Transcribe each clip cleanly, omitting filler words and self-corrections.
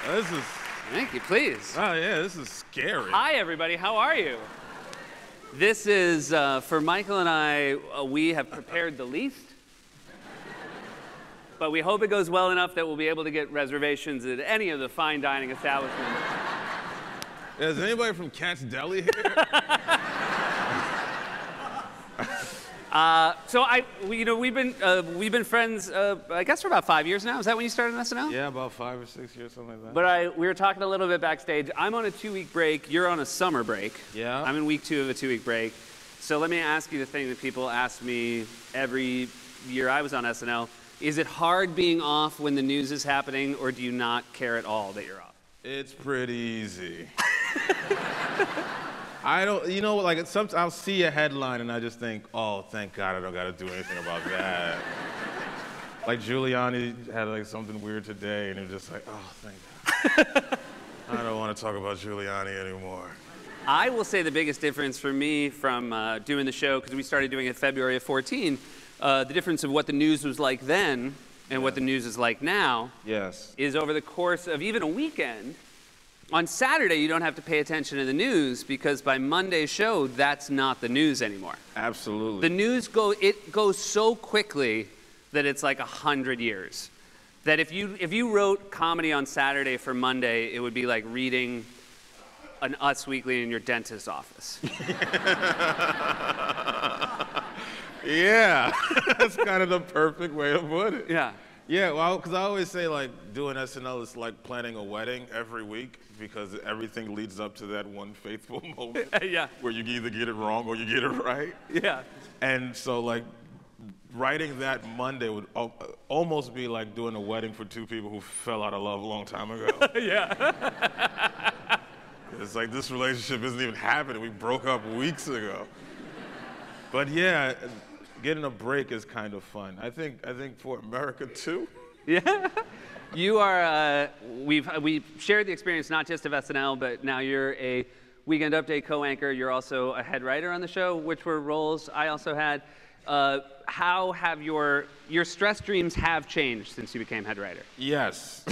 This is... Thank you, please. Oh, yeah, this is scary. Hi, everybody. How are you? This is, for Michael and I, we have prepared the least. But we hope it goes well enough that we'll be able to get reservations at any of the fine dining establishments. Is anybody from Cat's Deli here? We've been friends, I guess for about 5 years now. Is that when you started on SNL? Yeah, about 5 or 6 years, something like that. But we were talking a little bit backstage. I'm on a 2-week break. You're on a summer break. Yeah. I'm in week 2 of a 2-week break. So let me ask you the thing that people ask me every year I was on SNL. Is it hard being off when the news is happening, or do you not care at all that you're off? It's pretty easy. I don't, you know, like sometimes I'll see a headline and I just think, oh, thank God I don't got to do anything about that. Like Giuliani had like something weird today, and it was just like, oh, thank God. I don't want to talk about Giuliani anymore. I will say the biggest difference for me from doing the show, because we started doing it February of 14, the difference of what the news was like then and what the news is like now is over the course of even a weekend. On Saturday, you don't have to pay attention to the news because by Monday's show, that's not the news anymore. Absolutely. The news goes so quickly that it's like 100 years. That if you wrote comedy on Saturday for Monday, it would be like reading an Us Weekly in your dentist's office. Yeah, that's kind of the perfect way to put it. Yeah. Yeah, well, because I always say, like, doing SNL is like planning a wedding every week because everything leads up to that one faithful moment where you either get it wrong or you get it right. Yeah. And so, like, writing that Monday would almost be like doing a wedding for two people who fell out of love a long time ago. Yeah. It's like, this relationship isn't even happening. We broke up weeks ago. But yeah, getting a break is kind of fun. I think for America too. Yeah. You are, we've shared the experience not just of SNL, but now you're a Weekend Update co-anchor. You're also a head writer on the show, which were roles I also had. How have your stress dreams have changed since you became head writer? Yes.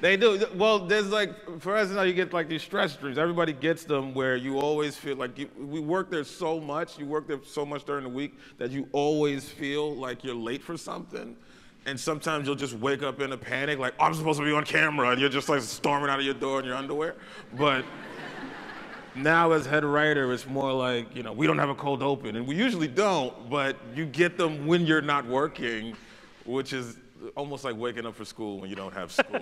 They do. Well, there's like, for SNL, you get like these stress dreams. Everybody gets them where you always feel like we work there so much, you work there so much during the week that you always feel like you're late for something. And sometimes you'll just wake up in a panic, like, oh, I'm supposed to be on camera, and you're just like storming out of your door in your underwear. But now as head writer, it's more like, you know, we don't have a cold open, and we usually don't, but you get them when you're not working, which is almost like waking up for school when you don't have school.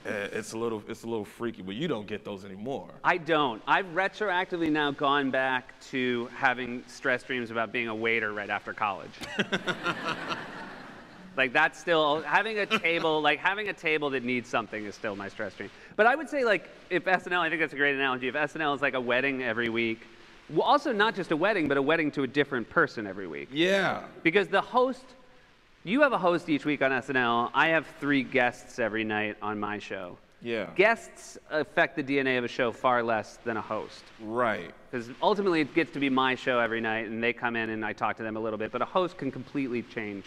It's a little freaky, but you don't get those anymore. I don't. I've retroactively now gone back to having stress dreams about being a waiter right after college. Like, that's still, having a table that needs something is still my stress dream. But I would say, like, if SNL, I think that's a great analogy, if SNL is like a wedding every week, well, also not just a wedding, but a wedding to a different person every week. Yeah. Because the host, you have a host each week on SNL. I have 3 guests every night on my show. Yeah. Guests affect the DNA of a show far less than a host. Right. Because ultimately it gets to be my show every night, and they come in and I talk to them a little bit, but a host can completely change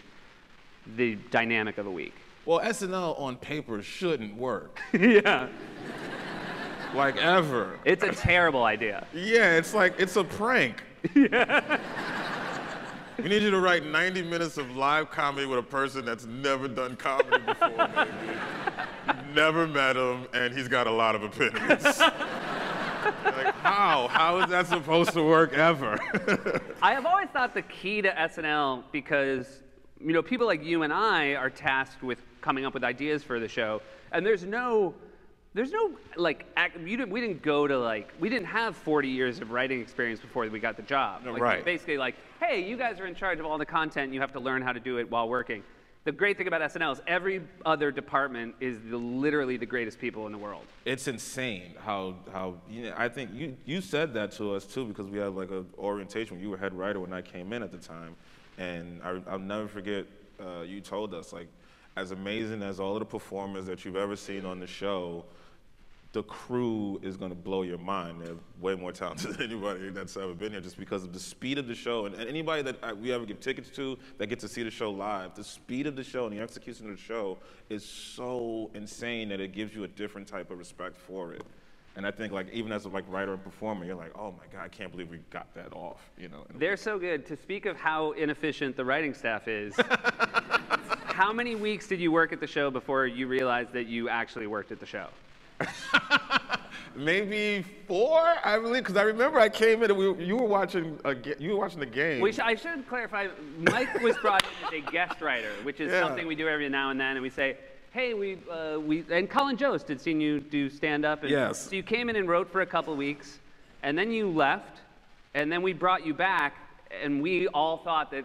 the dynamic of a week. Well, SNL on paper shouldn't work. Yeah. Like, ever. It's a terrible idea. Yeah, it's like, it's a prank. Yeah. We need you to write 90 minutes of live comedy with a person that's never done comedy before, maybe. You've never met him, and he's got a lot of opinions. Like, how? How is that supposed to work ever? I have always thought the key to SNL, because, you know, people like you and I are tasked with coming up with ideas for the show, and there's no like, we didn't have 40 years of writing experience before we got the job. No, like, right. Basically, like, hey, you guys are in charge of all the content, and you have to learn how to do it while working. The great thing about SNL is every other department is literally the greatest people in the world. It's insane how you know, I think you said that to us too, because we had like an orientation when you were head writer when I came in at the time, and I'll never forget you told us, like, as amazing as all of the performers that you've ever seen on the show, the crew is going to blow your mind. They're way more talented than anybody that's ever been here, just because of the speed of the show. And anybody that we ever give tickets to that get to see the show live, the speed of the show and the execution of the show is so insane that it gives you a different type of respect for it. And I think, like, even as a writer and performer, you're like, oh my God, I can't believe we got that off. You know. They're so good. To speak of how inefficient the writing staff is, how many weeks did you work at the show before you realized that you actually worked at the show? Maybe 4, I believe, because I remember I came in and you were watching the game. I should clarify. Mike was brought in as a guest writer, which is something we do every now and then, and we say, hey, and Colin Jost had seen you do stand-up. Yes. So you came in and wrote for a couple of weeks, and then you left, and then we brought you back, and we all thought that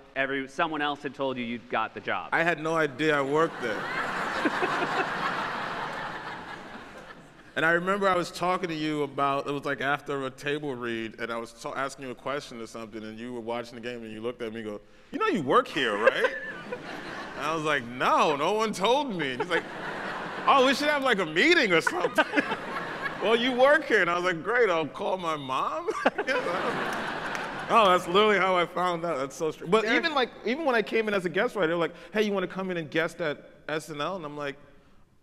someone else had told you you'd got the job. I had no idea I worked there. And I remember I was talking to you about, it was like after a table read, and I was asking you a question or something, and you were watching the game, and you looked at me and go, you know you work here, right? And I was like, no one told me. And he's like, oh, we should have like a meeting or something. Well, you work here. And I was like, great, I'll call my mom. Oh, that's literally how I found out. That's so strange. But even when I came in as a guest writer, they were like, hey, you want to come in and guest at SNL? And I'm like,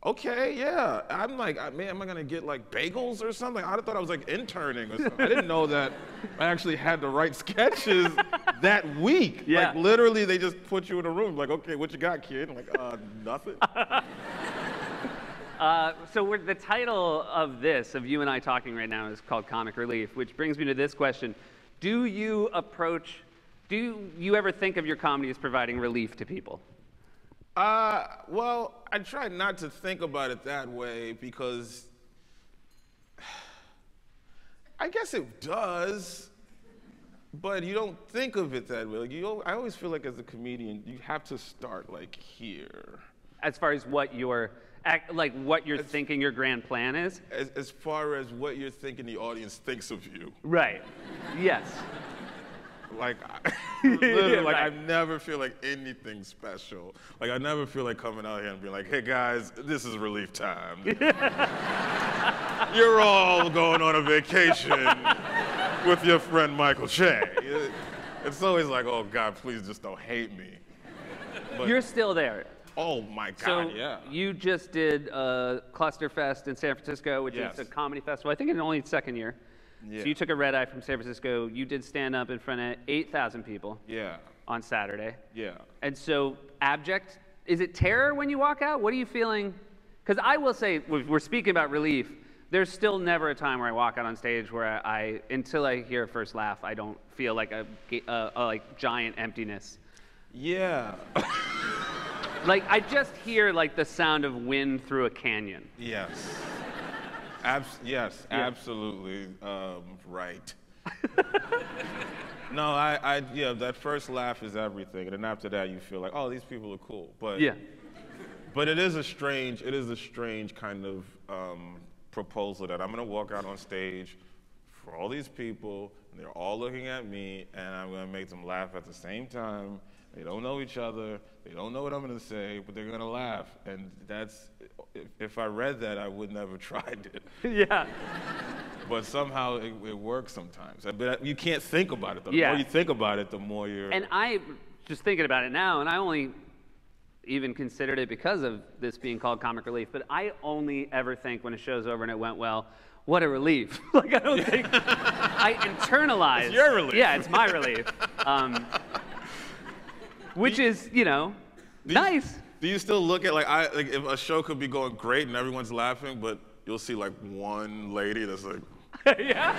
okay, yeah. I'm like, man, am I gonna get like bagels or something? I thought I was like interning or something. I didn't know that I actually had to write sketches that week. Yeah. Like literally, they just put you in a room. Like, okay, what you got, kid? I'm like, nothing. So the title of you and I talking right now, is called Comic Relief, which brings me to this question: do you ever think of your comedy as providing relief to people? Well, I try not to think about it that way because I guess it does, but you don't think of it that way. Like I always feel like as a comedian, you have to start like here. As far as what you're thinking your grand plan is? As far as what you're thinking the audience thinks of you. Right. Yes. Like, literally, like right. I never feel like anything special. Like I never feel like coming out here and being like, hey guys, this is relief time. You're all going on a vacation with your friend Michael Che. It's always like, oh God, please just don't hate me. But, you're still there. Oh my God, so yeah. You just did Clusterfest in San Francisco, which is a comedy festival, I think in only its second year. Yeah. So you took a red eye from San Francisco. You did stand up in front of 8,000 people. Yeah. On Saturday. Yeah. And so abject, is it terror when you walk out? What are you feeling? Because I will say, we're speaking about relief. There's still never a time where I walk out on stage where until I hear a first laugh, I don't feel like a like giant emptiness. Yeah. Like I just hear like the sound of wind through a canyon. Yes. Yes, yeah. Absolutely right. No, yeah, that first laugh is everything, and then after that you feel like, oh, these people are cool. But yeah. But it is a strange kind of proposal that I'm gonna walk out on stage for all these people, and they're all looking at me, and I'm gonna make them laugh at the same time. They don't know each other. They don't know what I'm going to say, but they're going to laugh. And that's, if I read that, I would never have tried it. Yeah. But somehow it works sometimes. But you can't think about it. The more you think about it, the more you're... And I, just thinking about it now, and I only even considered it because of this being called Comic Relief, but I only ever think when a show's over and it went well, what a relief. Like, I don't think... I internalize... It's your relief. Yeah, it's my relief. Which is, nice. Do you still look at, like if a show could be going great and everyone's laughing, but you'll see, like, one lady that's like... Yeah?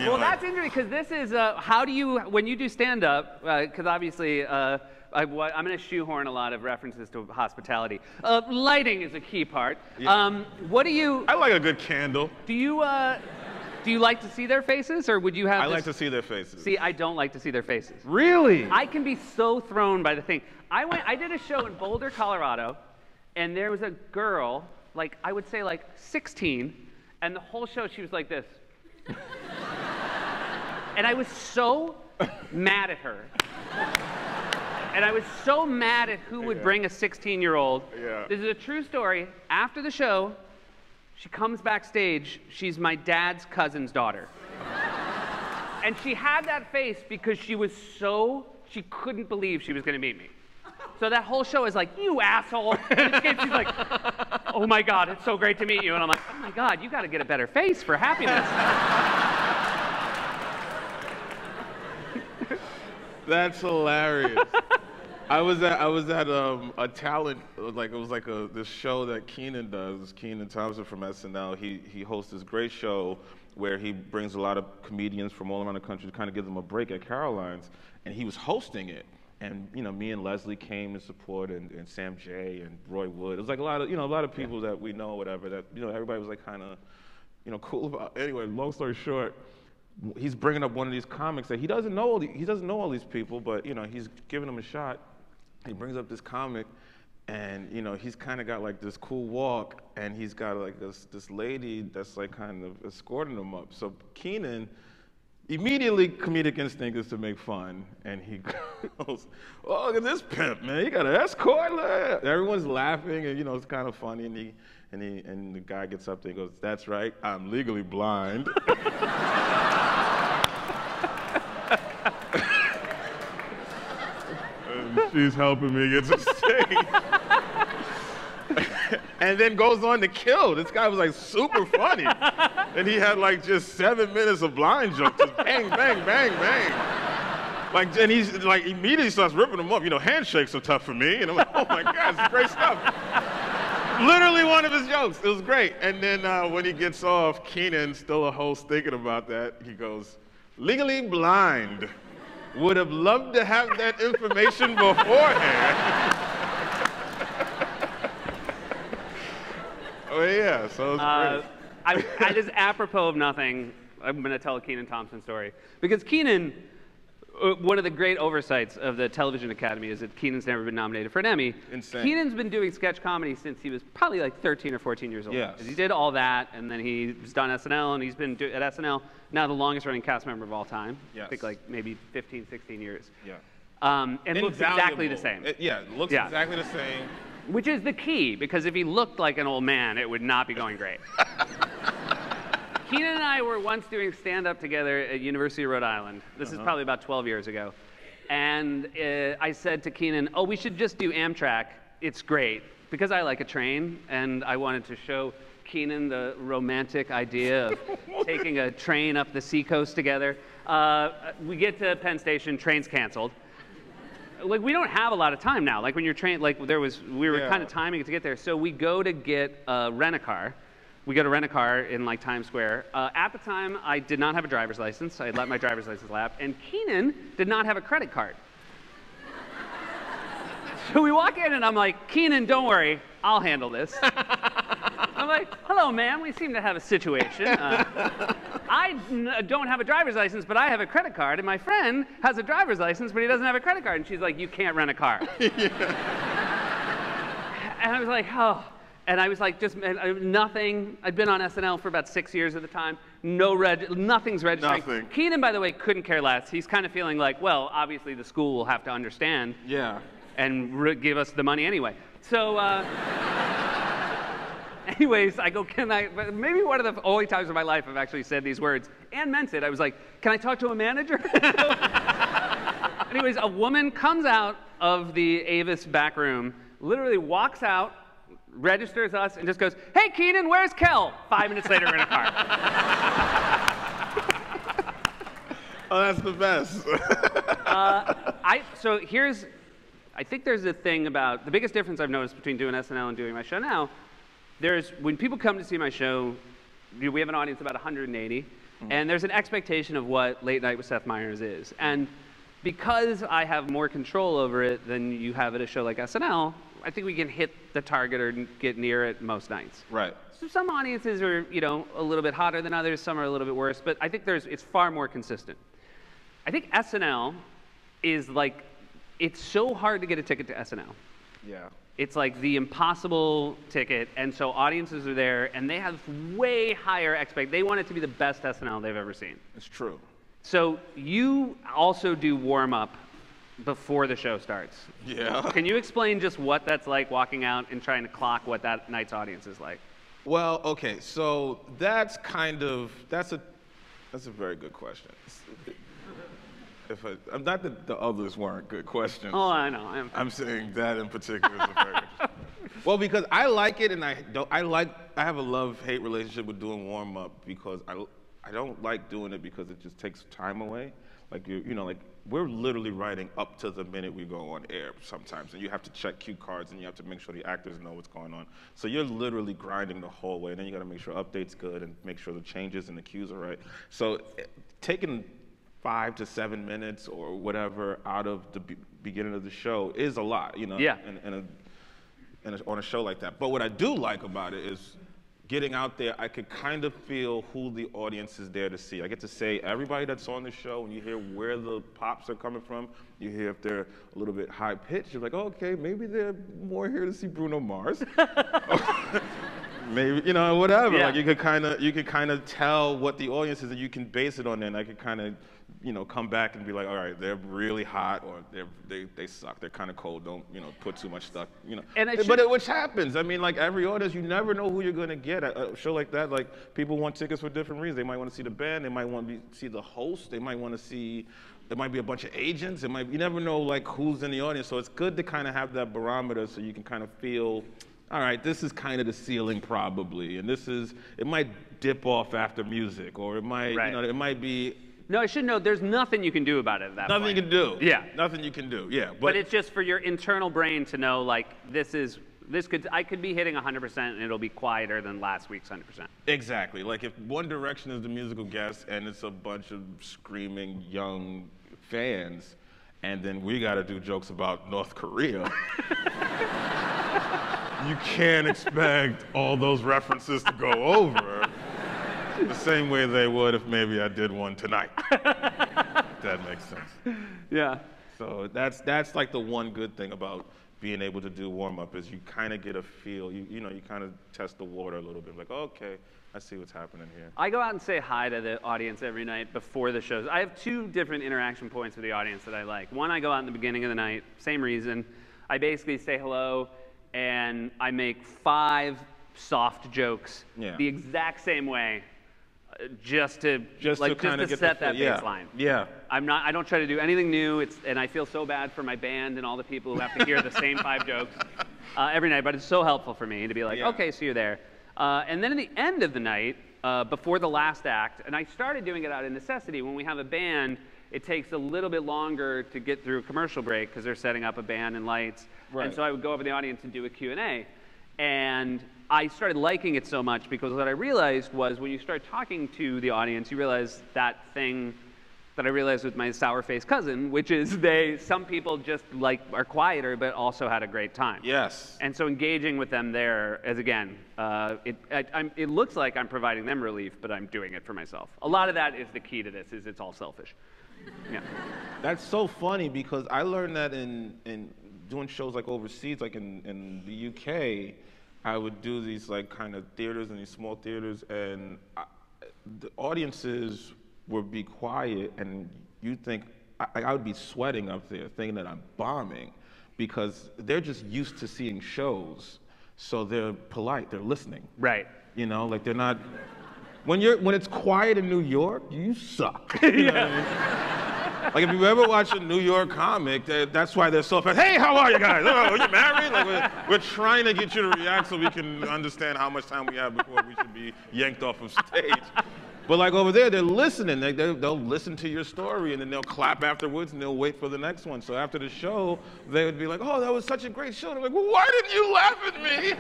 Well, that's interesting, because this is, how do you, when you do stand-up, because obviously, I'm going to shoehorn a lot of references to hospitality. Lighting is a key part. Yeah. What do you... I like a good candle. Do you like to see their faces, or would you have... I like to see their faces. See, I don't like to see their faces. Really? I can be so thrown by the thing. I did a show in Boulder, Colorado, and there was a girl, like, I would say like 16, and the whole show she was like this. And I was so mad at her. And I was so mad at who would bring a 16-year-old. Yeah. This is a true story. After the show, She comes backstage. She's my dad's cousin's daughter. And she had that face because she couldn't believe she was going to meet me. So that whole show is like, you asshole. And she's like, oh my God, it's so great to meet you. And I'm like, oh my God, you got to get a better face for happiness. That's hilarious. I was at a talent, like it was like this show that Kenan does. Kenan Thompson from SNL. He hosts this great show where he brings a lot of comedians from all around the country to kind of give them a break at Caroline's, and he was hosting it. And me and Leslie came to support, and Sam Jay and Roy Wood. It was like a lot of people that we know, whatever. That everybody was like kind of cool about. Anyway, long story short, he's bringing up one of these comics that he doesn't know all these people, but he's giving them a shot. He brings up this comic, and he's kind of got like this cool walk, and he's got like this lady that's like kind of escorting him up. So Kenan, immediately comedic instinct is to make fun, and he goes, "Oh, look at this pimp, man! You got an escort!" Everyone's laughing, and it's kind of funny. And the guy gets up there and goes, "That's right, I'm legally blind." She's helping me get to stage. And then goes on to kill. This guy was like super funny. And he had like just 7 minutes of blind jokes, just bang, bang, bang, bang. Like, and he's like immediately starts ripping them up. Handshakes are tough for me. And I'm like, oh my God, this is great stuff. Literally one of his jokes. It was great. And then when he gets off, Kenan, still a host thinking about that, he goes, "Legally blind. Would have loved to have that information beforehand." Oh yeah, so it was great. I just, apropos of nothing, I'm going to tell a Kenan Thompson story. Because Kenan, one of the great oversights of the Television Academy is that Kenan's never been nominated for an Emmy. Insane. Kenan's been doing sketch comedy since he was probably like 13 or 14 years old. Yes. He did all that, and then he's done SNL, and he's been at SNL now the longest running cast member of all time. Yes. I think like maybe 15, 16 years. Yeah. And looks exactly the same. Looks exactly the same. Which is the key, because if he looked like an old man, it would not be going great. Kenan and I were once doing stand-up together at University of Rhode Island. This is probably about 12 years ago. And I said to Kenan, oh, we should just do Amtrak. It's great. Because I like a train, and I wanted to show Kenan the romantic idea of taking a train up the seacoast together. We get to Penn Station, train's canceled. Like, we don't have a lot of time now. Like, when you're trained, like, we were kind of timing it to get there. So we go to rent a car. We go to rent a car in, like, Times Square. At the time, I did not have a driver's license. I had let my driver's license lapse. And Kenan did not have a credit card. So we walk in, and I'm like, Kenan, don't worry. I'll handle this. I'm like, hello, ma'am. We seem to have a situation. I don't have a driver's license, but I have a credit card, and my friend has a driver's license, but he doesn't have a credit card. And she's like, you can't rent a car. And I was like, oh. And I was like, just nothing. I'd been on SNL for about 6 years at the time. Nothing's registering. Nothing. Kenan, by the way, couldn't care less. He's kind of feeling like, well, obviously the school will have to understand. Yeah. And give us the money anyway. So, anyways, I go, maybe one of the only times in my life I've actually said these words, and meant it. I was like, can I talk to a manager? Anyways, a woman comes out of the Avis back room, literally walks out, registers us, and just goes, hey, Kenan, where's Kel? 5 minutes later, we're in a car. Oh, that's the best. I think there's a thing about, the biggest difference I've noticed between doing SNL and doing my show now, when people come to see my show, we have an audience of about 180, and there's an expectation of what Late Night with Seth Meyers is. And because I have more control over it than you have at a show like SNL, I think we can hit the target or get near it most nights. Right. So some audiences are, a little bit hotter than others, some are a little bit worse, but I think it's far more consistent. I think SNL is like, it's so hard to get a ticket to SNL. Yeah. It's like the impossible ticket, and so audiences are there, and they have way higher expectations. They want it to be the best SNL they've ever seen. It's true. So you also do warm-up before the show starts. Yeah. Can you explain just what that's like, walking out and trying to clock what that night's audience is like? Well, okay, so that's a very good question. I'm not that the others weren't good questions. Oh, I know. I'm saying that in particular is a very good question. Well, because I like it, and I have a love-hate relationship with doing warm-up because I don't like doing it because it just takes time away. Like like we're literally writing up to the minute we go on air sometimes, and you have to check cue cards, and you have to make sure the actors know what's going on. So you're literally grinding the whole way, and then you got to make sure update's good and make sure the changes and the cues are right. So taking 5 to 7 minutes or whatever out of the beginning of the show is a lot, Yeah. On a show like that. But what I do like about it is getting out there, I could kind of feel who the audience is there to see. I get to say everybody that's on the show, and you hear where the pops are coming from. You hear if they're a little bit high pitched. You're like, oh, okay, maybe they're more here to see Bruno Mars. Maybe, whatever. Yeah. Like you could kind of tell what the audience is, and you can base it on that. And I could kind of, come back and be like, all right, they're really hot, or they suck. They're kind of cold. Don't, put too much stuff, which happens. I mean, like every audience, you never know who you're gonna get at a show like that. Like people want tickets for different reasons. They might want to see the band. They might want to see the host. They might want to see. There might be a bunch of agents. You never know like who's in the audience. So it's good to kind of have that barometer so you can kind of feel. All right, this is kind of the ceiling probably, and it might dip off after music, or it might, it might be. No, I should know. There's nothing you can do about it at that point. Nothing you can do. Yeah. Nothing you can do. Yeah. But it's just for your internal brain to know, like, I could be hitting 100% and it'll be quieter than last week's 100%. Exactly. Like if One Direction is the musical guest and it's a bunch of screaming young fans, and then we got to do jokes about North Korea. You can't expect all those references to go over the same way they would if maybe I did one tonight. If that makes sense. Yeah. So that's like the one good thing about being able to do warm-up is you kind of get a feel. You kind of test the water a little bit. Like, okay, I see what's happening here. I go out and say hi to the audience every night before the shows. I have 2 different interaction points with the audience that I like. One, I go out in the beginning of the night, same reason. I basically say hello, and I make 5 soft jokes the exact same way, just to set that baseline. Yeah. I don't try to do anything new. And I feel so bad for my band and all the people who have to hear the same 5 jokes every night. But it's so helpful for me to be like, okay, so you're there. And then at the end of the night, before the last act, and I started doing it out of necessity. When we have a band, it takes a little bit longer to get through a commercial break because they're setting up a band and lights. Right. And so I would go over to the audience and do a Q&A. And I started liking it so much because what I realized was when you start talking to the audience, you realize that thing that I realized with my sour-faced cousin, which is some people just are quieter but also had a great time. Yes. And so engaging with them there is, again, it looks like I'm providing them relief, but I'm doing it for myself. A lot of that is the key to this, is it's all selfish. Yeah. That's so funny because I learned that in doing shows like overseas, like in the UK, I would do these like kind of theaters and these small theaters, and the audiences would be quiet, and you think I would be sweating up there, thinking that I'm bombing, because they're just used to seeing shows, so they're polite, they're listening. Right. Like they're not. When it's quiet in New York, you suck. You know what I mean? Like if you ever watch a New York comic, that's why they're so fast. Hey, how are you guys? Oh, are you married? Like we're trying to get you to react so we can understand how much time we have before we should be yanked off of stage. But like over there, they're listening. They'll listen to your story, and then they'll clap afterwards, and they'll wait for the next one. So after the show, they would be like, "Oh, that was such a great show." And I'm like, "Well, why didn't you laugh at me?"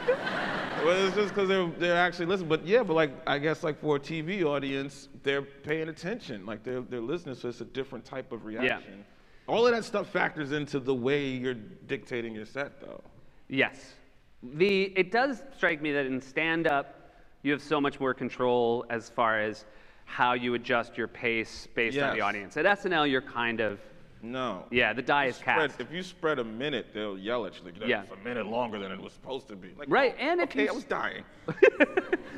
Well, it's just because they're actually listening. But yeah, but like I guess like for a TV audience, they're paying attention. Like they're listening, so it's a different type of reaction. Yeah. All of that stuff factors into the way you're dictating your set, though. Yes, it does strike me that in stand-up, you have so much more control as far as how you adjust your pace based on the audience. At SNL, you're kind of... No. Yeah, the die is cast. If you spread a minute, they'll yell at you. Like, it's a minute longer than it was supposed to be. Like, right, and if I was dying.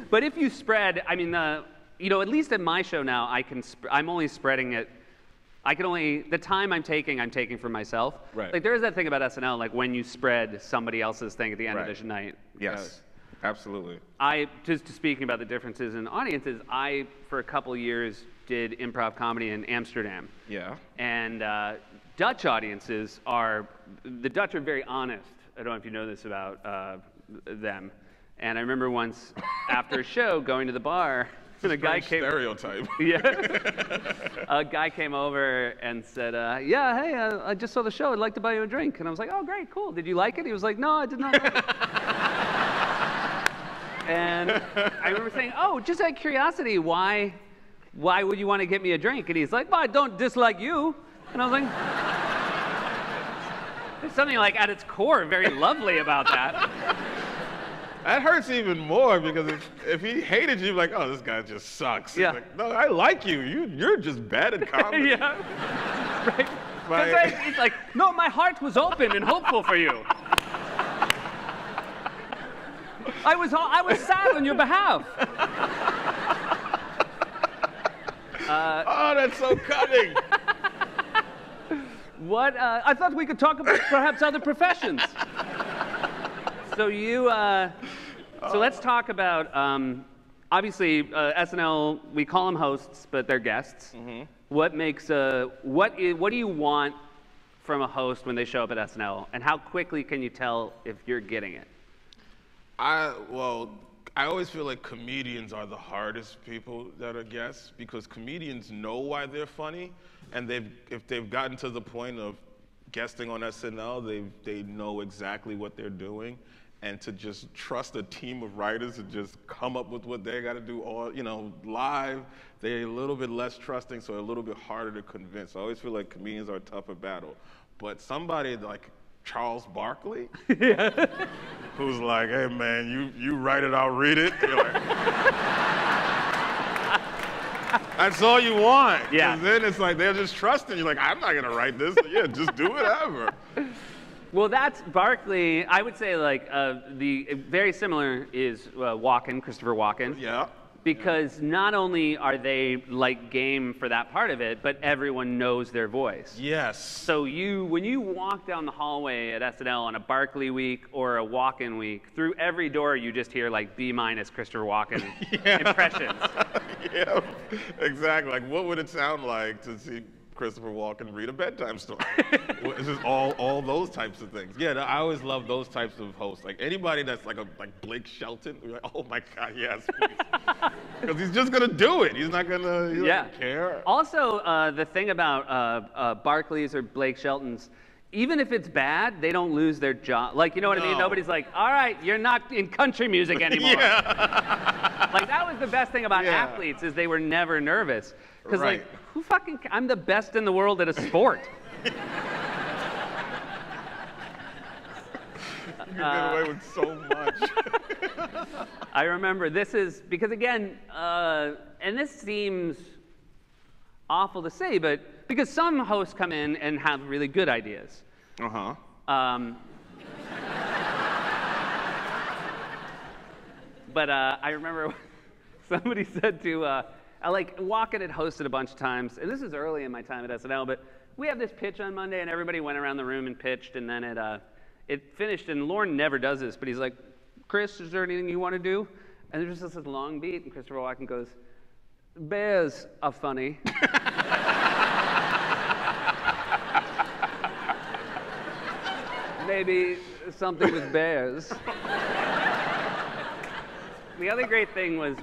But if you spread, I mean, at least at my show now, I'm only spreading it. The time I'm taking for myself. Right. Like, there is that thing about SNL, like when you spread somebody else's thing at the end of the night. Yes. Absolutely. Just speaking about the differences in audiences, I, for a couple years, did improv comedy in Amsterdam. Yeah. And Dutch audiences the Dutch are very honest. I don't know if you know this about them. And I remember once after a show going to the bar, and a guy came. Stereotype. Yeah. A guy came over and said, "Yeah, hey, I just saw the show. I'd like to buy you a drink." And I was like, "Oh, great, cool. Did you like it?" He was like, "No, I did not like it." And I remember saying, "Oh, just out of curiosity, why would you want to get me a drink?" And he's like, "Well, I don't dislike you." And I was like, "There's something like at its core very lovely about that." That hurts even more because if he hated you, like, oh, this guy just sucks. Yeah. Like, no, I like you. You're just bad at comedy. Yeah. Right. He's like, "No, my heart was open and hopeful for you. I was sad on your behalf." Oh, that's so cutting. What? I thought we could talk about perhaps other professions. So so let's talk about, obviously, SNL, we call them hosts, but they're guests. Mm-hmm. What do you want from a host when they show up at SNL, and how quickly can you tell if you're getting it? I always feel like comedians are the hardest people that are guests because comedians know why they're funny, and if they've gotten to the point of guesting on SNL, they know exactly what they're doing. And to just trust a team of writers to just come up with what they got to do all, live, they're a little bit less trusting, so a little bit harder to convince. I always feel like comedians are a tougher battle. But somebody like Charles Barkley, who's like, "Hey man, you write it, I'll read it." You're like, that's all you want. Yeah. Then it's like they're just trusting you. Like, I'm not gonna write this. Yeah, just do whatever. Well, that's Barkley. I would say like the very similar is Christopher Walken. Yeah. Because not only are they like game for that part of it, but everyone knows their voice. Yes. So when you walk down the hallway at SNL on a Barkley week or a Walken week, through every door you just hear like B- Christopher Walken impressions. Yeah, exactly. Like, what would it sound like to see Christopher Walken read a bedtime story? It's just all those types of things. Yeah, I always love those types of hosts. Like anybody that's like Blake Shelton, we're like, oh my God, yes, please. Because he's just gonna do it. He's not gonna care. Also, the thing about Barclays or Blake Shelton's, even if it's bad, they don't lose their job. Like, you know what I mean? Nobody's like, all right, you're not in country music anymore. Yeah. Like, that was the best thing about athletes, is they were never nervous. Because, like, I'm the best in the world at a sport. You can get away with so much. I remember because again, and this seems awful to say, but because some hosts come in and have really good ideas. Uh-huh. But I remember somebody said to, Walken had hosted a bunch of times, and this is early in my time at SNL, but we have this pitch on Monday, and everybody went around the room and pitched, and then it finished, and Lorne never does this, but he's like, "Chris, is there anything you want to do?" And there's just this long beat, and Christopher Walken goes, "Bears are funny." Maybe something with bears. The other great thing was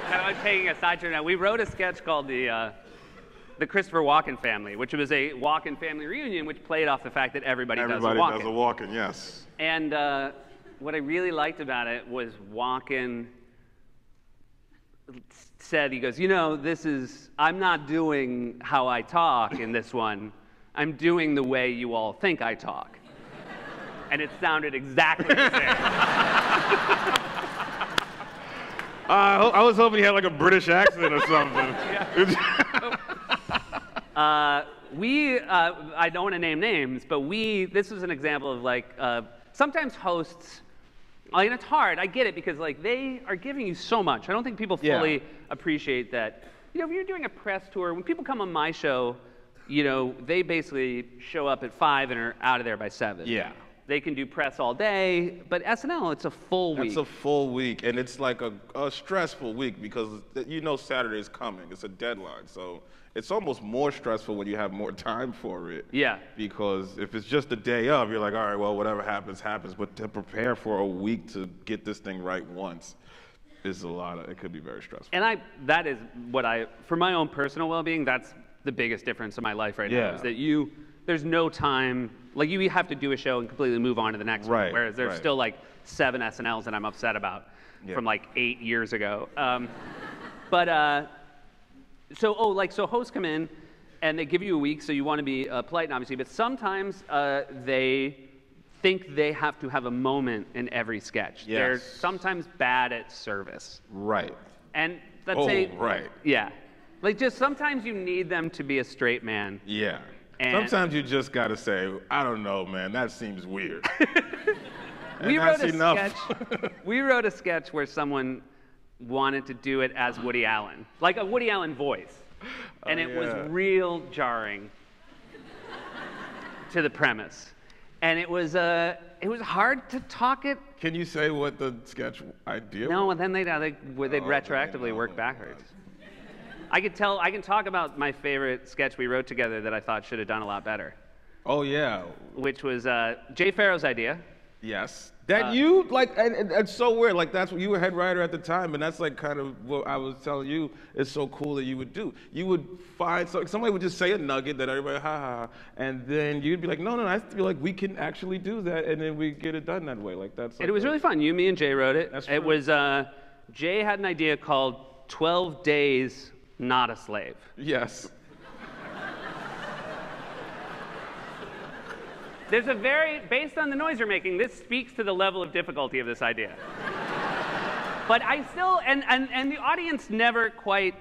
I'm taking a side turn now. We wrote a sketch called the Christopher Walken Family, which was a Walken family reunion, which played off the fact that everybody does a Walken. Everybody does a Walken, yes. And what I really liked about it was Walken said, he goes, I'm not doing how I talk in this one. I'm doing the way you all think I talk. And it sounded exactly the same. I was hoping he had like a British accent or something. I don't want to name names, but this was an example of like, sometimes hosts, and it's hard, I get it, because like they are giving you so much. I don't think people fully appreciate that. If you're doing a press tour, when people come on my show, they basically show up at 5 and are out of there by 7. Yeah. they can do press all day, but SNL, it's a full week. It's a full week, and it's like a stressful week because you know Saturday's coming. It's a deadline, so it's almost more stressful when you have more time for it. Yeah. Because if it's just a day of, you're like, all right, well, whatever happens, happens. But to prepare for a week to get this thing right once is it could be very stressful. And that is what for my own personal well-being, that's the biggest difference in my life right now, is that there's no time, like you have to do a show and completely move on to the next one, whereas there's still like 7 SNLs that I'm upset about from like 8 years ago. So hosts come in and they give you a week, so you want to be polite, obviously, but sometimes they think they have to have a moment in every sketch. Yes. They're sometimes bad at service. Right. And let's say, right. Yeah. Like just sometimes you need them to be a straight man. Yeah. And sometimes you just got to say, I don't know, man, that seems weird. We wrote a sketch where someone wanted to do it as Woody Allen, like a Woody Allen voice. And it was real jarring to the premise. And it was hard to talk it. Can you say what the sketch idea was? No, and then they'd retroactively work backwards. I can talk about my favorite sketch we wrote together that I thought should have done a lot better. Oh, yeah. Which was Jay Farrow's idea. Yes. That and it's so weird. Like, that's what you were head writer at the time, and that's like kind of what I was telling you is so cool that you would do. You would find, somebody would just say a nugget that everybody, ha ha ha, and then you'd be like, no, I feel like we can actually do that, and then we get it done that way. Like, that's. Like, it was really fun. You, me, and Jay wrote it. That's true. It was, Jay had an idea called 12 Days Not a Slave. Yes. There's based on the noise you're making, this speaks to the level of difficulty of this idea. But I still, and the audience never quite,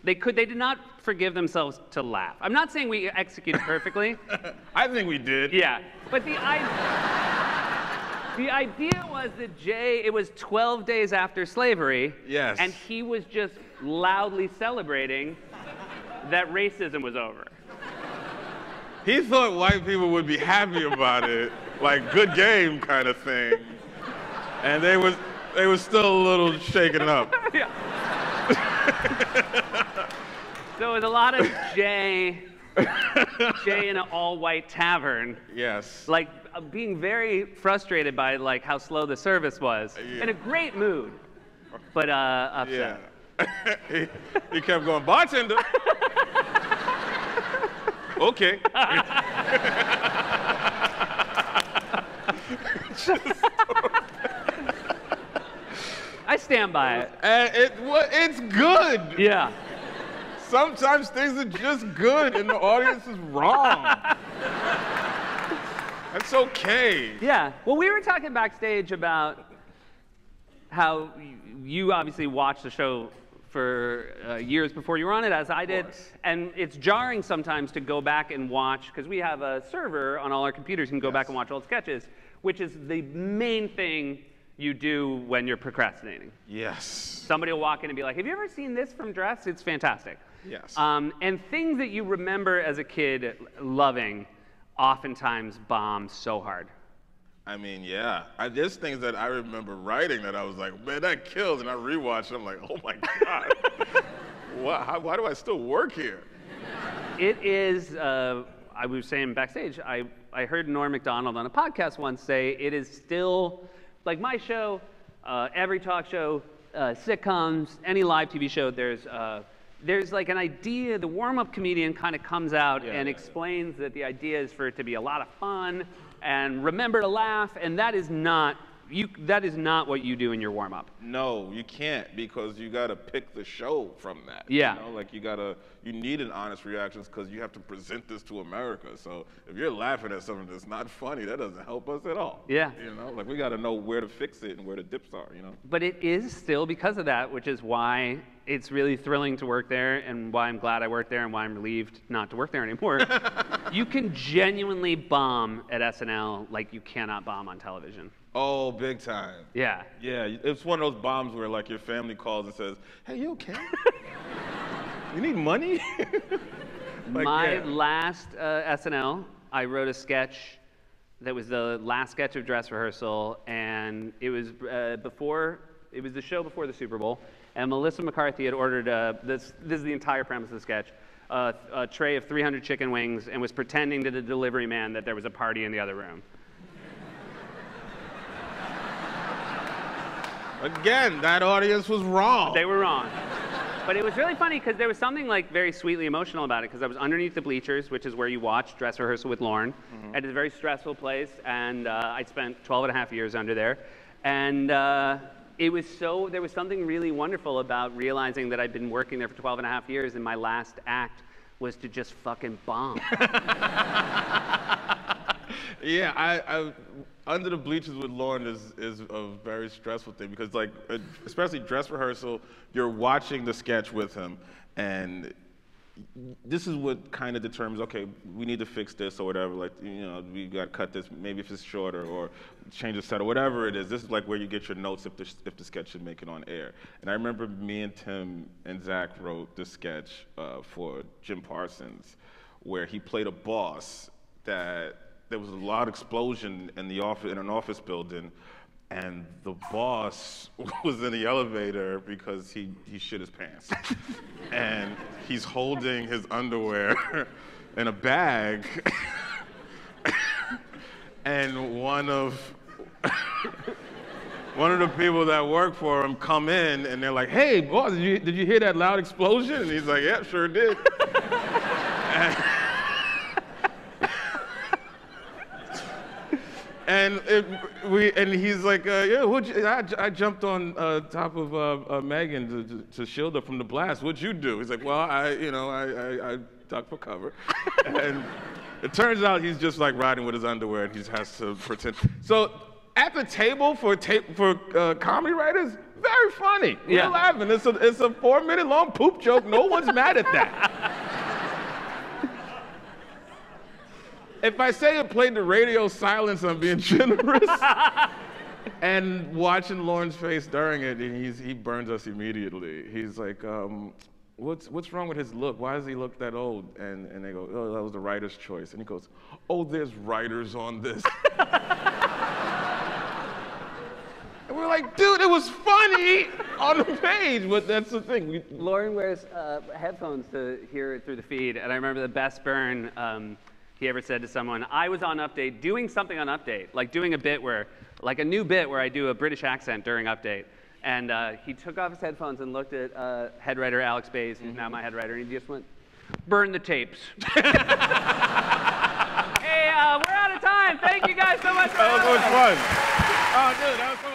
they did not forgive themselves to laugh. I'm not saying we executed perfectly. I think we did. Yeah, but the idea was that it was 12 days after slavery. Yes. And he was just loudly celebrating that racism was over. He thought white people would be happy about it, like good game kind of thing. And they was still a little shaken up. Yeah. So it was a lot of Jay in an all-white tavern. Yes. Like being very frustrated by like how slow the service was. Yeah. In a great mood, but upset. Yeah. he kept going, bartender. Okay. I stand by it. And it's good. Yeah. Sometimes things are just good and the audience is wrong. That's okay. Yeah. Well, we were talking backstage about how you obviously watched the show for years before you were on it, as I did. And it's jarring sometimes to go back and watch, because we have a server on all our computers, you can go back and watch old sketches, which is the main thing you do when you're procrastinating. Yes. Somebody will walk in and be like, have you ever seen this from Dress? It's fantastic. Yes. And things that you remember as a kid loving oftentimes bomb so hard. I mean, yeah. There's things that I remember writing that I was like, man, that killed. And I rewatched it, I'm like, oh my God. Why do I still work here? It is, I was saying backstage, I heard Norm Macdonald on a podcast once say, it is still, like my show, every talk show, sitcoms, any live TV show, there's like an idea, the warm-up comedian kind of comes out and explains that the idea is for it to be a lot of fun, and remember to laugh, and that is not what you do in your warm-up. No, you can't, because you got to pick the show from that. Yeah. You know, like you need an honest reaction because you have to present this to America. So if you're laughing at something that's not funny, that doesn't help us at all. Yeah. You know, like we got to know where to fix it and where the dips are, you know. But it is still because of that, which is why it's really thrilling to work there, and why I'm glad I work there, and why I'm relieved not to work there anymore. You can genuinely bomb at SNL like you cannot bomb on television. Oh, big time. Yeah. Yeah, it's one of those bombs where like your family calls and says, hey, you okay? You need money? Like, my last SNL, I wrote a sketch that was the last sketch of dress rehearsal, and it was it was the show before the Super Bowl, and Melissa McCarthy had ordered this is the entire premise of the sketch, a tray of 300 chicken wings, and was pretending to the delivery man that there was a party in the other room. Again, that audience was wrong. They were wrong. But it was really funny because there was something like very sweetly emotional about it, because I was underneath the bleachers, which is where you watch dress rehearsal with Lauren. And it's a very stressful place, and I'd spent 12 and a half years under there. And there was something really wonderful about realizing that I'd been working there for 12 and a half years, and my last act was to just fucking bomb. Yeah, I under the bleachers with Lauren is a very stressful thing, because like, especially dress rehearsal, you're watching the sketch with him, and this is what kind of determines, okay, we need to fix this or whatever, like, you know, we got to cut this, maybe if it's shorter, or change the set, or whatever it is. This is like where you get your notes if the sketch should make it on air. And I remember me and Tim and Zach wrote the sketch for Jim Parsons, where he played a boss that there was a loud explosion in an office building, and the boss was in the elevator because he shit his pants. And he's holding his underwear in a bag, and one of the people that work for him come in, and they're like, "Hey, boss, did you hear that loud explosion?" And he's like, "Yeah, sure did." And he's like, yeah, I jumped on top of Megan to shield her from the blast. What'd you do? He's like, well, I ducked for cover. And it turns out he's just like riding with his underwear, and he just has to pretend. So at the table for comedy writers, very funny. We're laughing. It's a 4-minute long poop joke. No one's mad at that. If I say it played the radio silence, I'm being generous. And watching Lauren's face during it, he burns us immediately. He's like, what's wrong with his look? Why does he look that old? And they go, oh, that was the writer's choice. And he goes, oh, there's writers on this. And we're like, dude, it was funny on the page, but that's the thing. Lauren wears headphones to hear it through the feed, and I remember the best burn he ever said to someone. I was on Update, doing something on Update, like doing a bit where, like a new bit where I do a British accent during Update. And he took off his headphones and looked at head writer Alex Bays, who's now my head writer, and he just went, burn the tapes. Hey, we're out of time. Thank you guys so much for having us. That was fun. Oh, dude, that was so much